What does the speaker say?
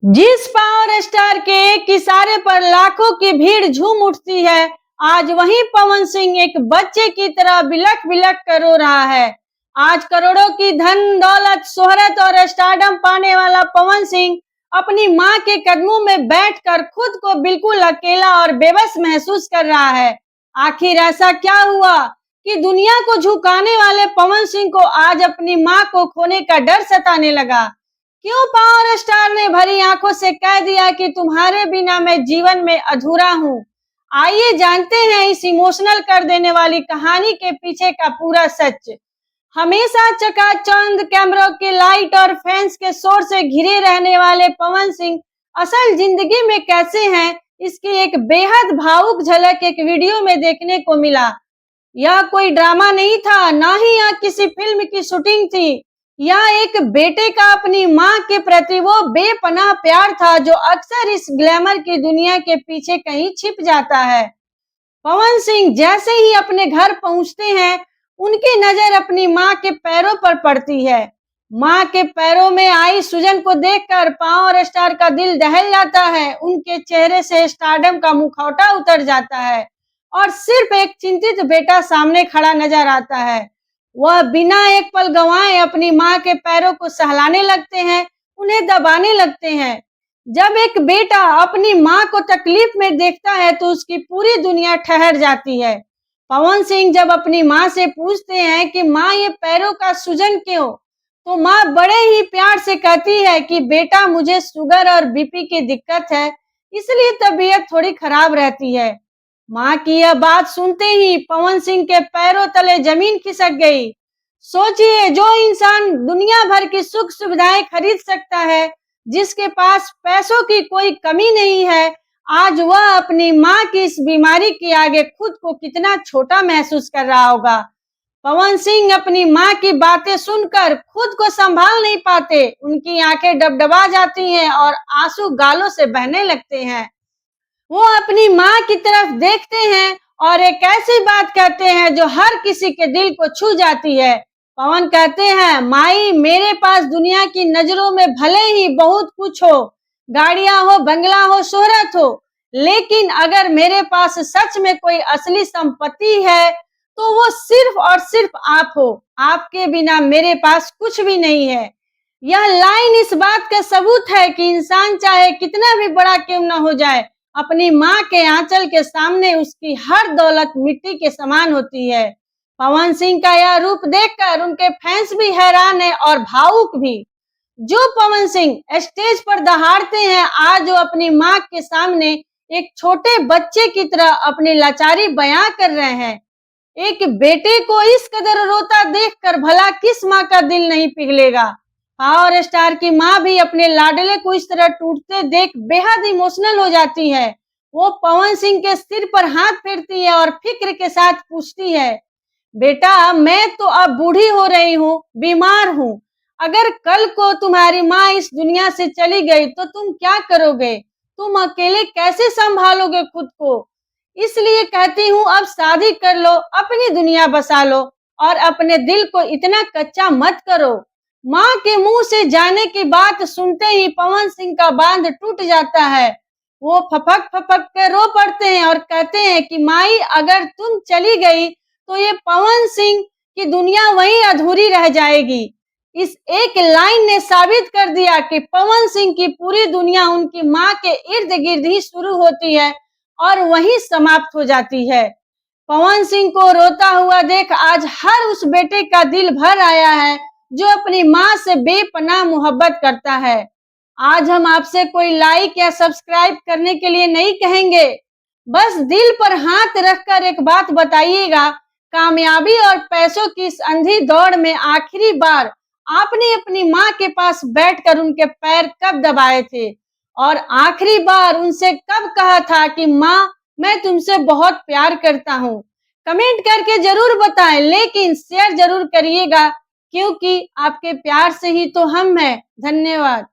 जिस power star के एक इशारे पर लाखों की भीड़ झूम उठती है, आज वही पवन सिंह एक बच्चे की तरह बिलख बिलख कर रो रहा है। आज करोड़ों की धन दौलत शोहरत और स्टारडम पाने वाला पवन सिंह अपनी मां के कदमों में बैठकर खुद को बिल्कुल अकेला और बेबस महसूस कर रहा है। आखिर ऐसा क्या हुआ कि दुनिया को झुकाने वाले पवन सिंह को आज अपनी मां को खोने का डर सताने लगा? क्यों पावर स्टार ने भरी आंखों से कह दिया कि तुम्हारे बिना मैं जीवन में अधूरा हूँ? आइए जानते हैं इस इमोशनल कर देने वाली कहानी के पीछे का पूरा सच। हमेशा चकाचौंध कैमरों के लाइट और फैंस के शोर से घिरे रहने वाले पवन सिंह असल जिंदगी में कैसे हैं, इसकी एक बेहद भावुक झलक एक वीडियो में देखने को मिला। यह कोई ड्रामा नहीं था, ना ही यह किसी फिल्म की शूटिंग थी। यह एक बेटे का अपनी मां के प्रति वो बेपनाह प्यार था जो अक्सर इस ग्लैमर की दुनिया के पीछे कहीं छिप जाता है। पवन सिंह जैसे ही अपने घर पहुंचते हैं, उनकी नजर अपनी मां के पैरों पर पड़ती है। मां के पैरों में आई सूजन को देखकर पावर स्टार का दिल दहल जाता है। उनके चेहरे से स्टारडम का मुखौटा उतर जाता है और सिर्फ एक चिंतित बेटा सामने खड़ा नजर आता है। वह बिना एक पल गंवाए अपनी मां के पैरों को सहलाने लगते हैं, उन्हें दबाने लगते हैं। जब एक बेटा अपनी मां को तकलीफ में देखता है तो उसकी पूरी दुनिया ठहर जाती है। पवन सिंह जब अपनी मां से पूछते हैं कि मां ये पैरों का सूजन क्यों, तो मां बड़े ही प्यार से कहती है कि बेटा मुझे शुगर और बीपी की दिक्कत है, इसलिए तबीयत थोड़ी खराब रहती है। मां की यह बात सुनते ही पवन सिंह के पैरों तले जमीन खिसक गई। सोचिए, जो इंसान दुनिया भर की सुख सुविधाएं खरीद सकता है, जिसके पास पैसों की कोई कमी नहीं है, आज वह अपनी मां की इस बीमारी के आगे खुद को कितना छोटा महसूस कर रहा होगा। पवन सिंह अपनी मां की बातें सुनकर खुद को संभाल नहीं पाते, उनकी आंखें डबडबा जाती हैं और आंसू गालों से बहने लगते हैं। वो अपनी माँ की तरफ देखते हैं और एक ऐसी बात कहते हैं जो हर किसी के दिल को छू जाती है। पवन कहते हैं, माई मेरे पास दुनिया की नजरों में भले ही बहुत कुछ हो, गाड़ियां हो, बंगला हो, शोहरत हो, लेकिन अगर मेरे पास सच में कोई असली संपत्ति है तो वो सिर्फ और सिर्फ आप हो। आपके बिना मेरे पास कुछ भी नहीं है। यह लाइन इस बात का सबूत है कि इंसान चाहे कितना भी बड़ा क्यों न हो जाए, अपनी मां के आंचल के सामने उसकी हर दौलत मिट्टी के समान होती है। पवन सिंह का यह रूप देखकर उनके फैंस भी हैरान है और भावुक भी। जो पवन सिंह स्टेज पर दहाड़ते हैं, आज वो अपनी मां के सामने एक छोटे बच्चे की तरह अपनी लाचारी बयां कर रहे हैं। एक बेटे को इस कदर रोता देखकर भला किस माँ का दिल नहीं पिघलेगा। पावर स्टार की माँ भी अपने लाडले को इस तरह टूटते देख बेहद इमोशनल हो जाती है। वो पवन सिंह के सिर पर हाथ फेरती है और फिक्र के साथ पूछती है, बेटा मैं तो अब बूढ़ी हो रही हूँ, बीमार हूँ। अगर कल को तुम्हारी माँ इस दुनिया से चली गई तो तुम क्या करोगे? तुम अकेले कैसे संभालोगे खुद को? इसलिए कहती हूँ अब शादी कर लो, अपनी दुनिया बसा लो और अपने दिल को इतना कच्चा मत करो। माँ के मुंह से जाने की बात सुनते ही पवन सिंह का बांध टूट जाता है। वो फपक फपक के रो पड़ते हैं और कहते हैं कि माई अगर तुम चली गई तो ये पवन सिंह की दुनिया वहीं अधूरी रह जाएगी। इस एक लाइन ने साबित कर दिया कि पवन सिंह की पूरी दुनिया उनकी माँ के इर्द गिर्द ही शुरू होती है और वहीं समाप्त हो जाती है। पवन सिंह को रोता हुआ देख आज हर उस बेटे का दिल भर आया है जो अपनी माँ से बेपनाह मोहब्बत करता है। आज हम आपसे कोई लाइक या सब्सक्राइब करने के लिए नहीं कहेंगे, बस दिल पर हाथ रखकर एक बात बताइएगा, कामयाबी और पैसों की इस अंधी दौड़ में आखिरी बार आपने अपनी माँ के पास बैठकर उनके पैर कब दबाए थे और आखिरी बार उनसे कब कहा था कि माँ मैं तुमसे बहुत प्यार करता हूँ? कमेंट करके जरूर बताएं, लेकिन शेयर जरूर करिएगा, क्योंकि आपके प्यार से ही तो हम हैं। धन्यवाद।